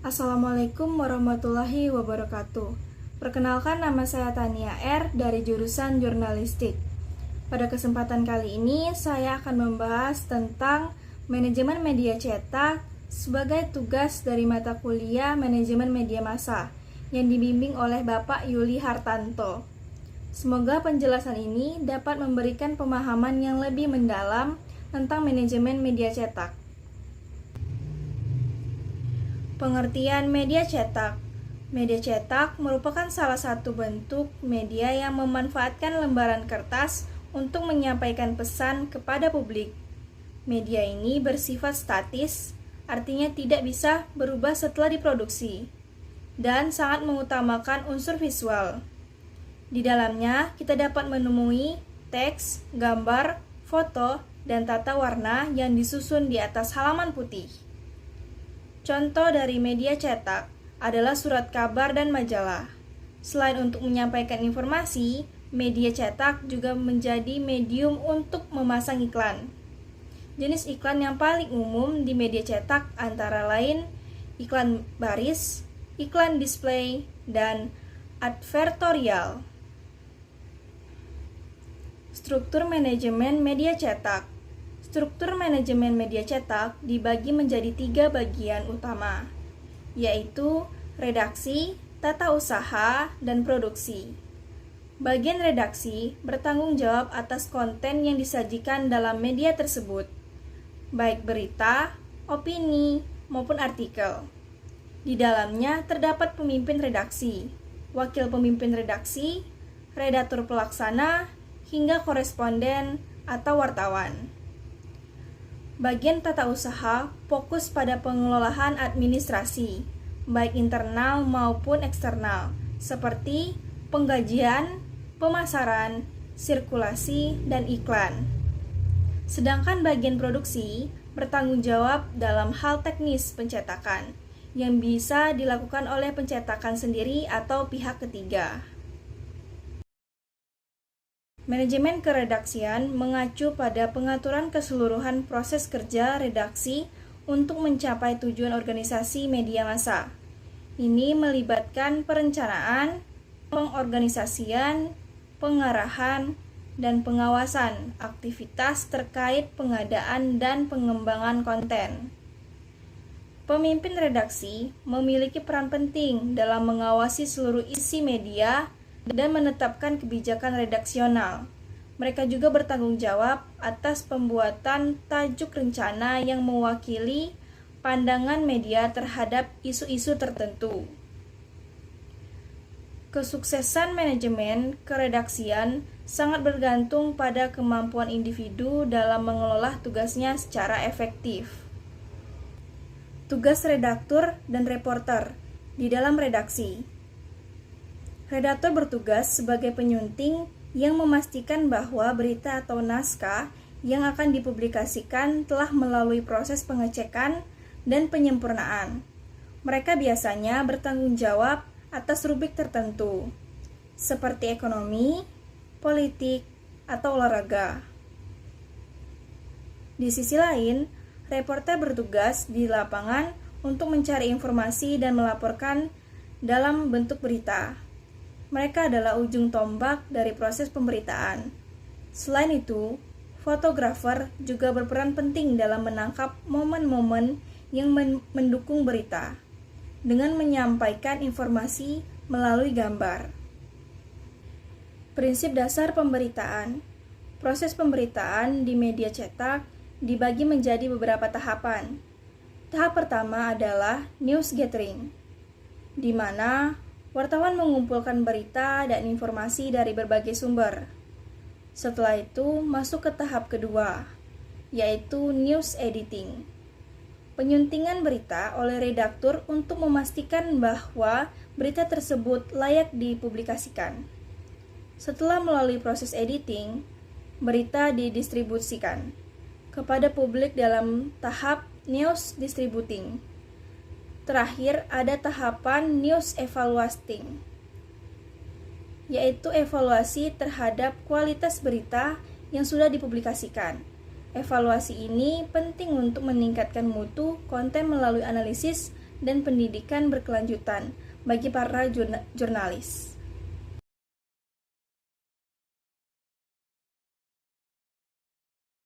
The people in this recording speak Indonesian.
Assalamualaikum warahmatullahi wabarakatuh. Perkenalkan, nama saya Tania R dari jurusan Jurnalistik. Pada kesempatan kali ini saya akan membahas tentang manajemen media cetak sebagai tugas dari mata kuliah Manajemen Media Massa yang dibimbing oleh Bapak Yuli Hartanto. Semoga penjelasan ini dapat memberikan pemahaman yang lebih mendalam tentang manajemen media cetak. Pengertian media cetak. Media cetak merupakan salah satu bentuk media yang memanfaatkan lembaran kertas untuk menyampaikan pesan kepada publik. Media ini bersifat statis, artinya tidak bisa berubah setelah diproduksi, dan sangat mengutamakan unsur visual. Di dalamnya, kita dapat menemui teks, gambar, foto, dan tata warna yang disusun di atas halaman putih. Contoh dari media cetak adalah surat kabar dan majalah. Selain untuk menyampaikan informasi, media cetak juga menjadi medium untuk memasang iklan. Jenis iklan yang paling umum di media cetak antara lain iklan baris, iklan display, dan advertorial. Struktur manajemen media cetak. Struktur manajemen media cetak dibagi menjadi 3 bagian utama, yaitu redaksi, tata usaha, dan produksi. Bagian redaksi bertanggung jawab atas konten yang disajikan dalam media tersebut, baik berita, opini, maupun artikel. Di dalamnya terdapat pemimpin redaksi, wakil pemimpin redaksi, redaktur pelaksana, hingga koresponden atau wartawan. Bagian tata usaha fokus pada pengelolaan administrasi, baik internal maupun eksternal, seperti penggajian, pemasaran, sirkulasi, dan iklan. Sedangkan bagian produksi bertanggung jawab dalam hal teknis pencetakan, yang bisa dilakukan oleh pencetakan sendiri atau pihak ketiga. Manajemen keredaksian mengacu pada pengaturan keseluruhan proses kerja redaksi untuk mencapai tujuan organisasi media massa. Ini melibatkan perencanaan, pengorganisasian, pengarahan, dan pengawasan aktivitas terkait pengadaan dan pengembangan konten. Pemimpin redaksi memiliki peran penting dalam mengawasi seluruh isi media dan menetapkan kebijakan redaksional. Mereka juga bertanggung jawab atas pembuatan tajuk rencana yang mewakili pandangan media terhadap isu-isu tertentu. Kesuksesan manajemen keredaksian sangat bergantung pada kemampuan individu dalam mengelola tugasnya secara efektif. Tugas redaktur dan reporter di dalam redaksi. Redaktur bertugas sebagai penyunting yang memastikan bahwa berita atau naskah yang akan dipublikasikan telah melalui proses pengecekan dan penyempurnaan. Mereka biasanya bertanggung jawab atas rubrik tertentu, seperti ekonomi, politik, atau olahraga. Di sisi lain, reporter bertugas di lapangan untuk mencari informasi dan melaporkan dalam bentuk berita. Mereka adalah ujung tombak dari proses pemberitaan. Selain itu, fotografer juga berperan penting dalam menangkap momen-momen yang mendukung berita dengan menyampaikan informasi melalui gambar. Prinsip dasar pemberitaan. Proses pemberitaan di media cetak dibagi menjadi beberapa tahapan. Tahap pertama adalah news gathering, di mana wartawan mengumpulkan berita dan informasi dari berbagai sumber. Setelah itu, masuk ke tahap kedua, yaitu news editing. Penyuntingan berita oleh redaktur untuk memastikan bahwa berita tersebut layak dipublikasikan. Setelah melalui proses editing, berita didistribusikan kepada publik dalam tahap news distributing. Terakhir, ada tahapan news evaluating, yaitu evaluasi terhadap kualitas berita yang sudah dipublikasikan. Evaluasi ini penting untuk meningkatkan mutu konten melalui analisis dan pendidikan berkelanjutan bagi para jurnalis.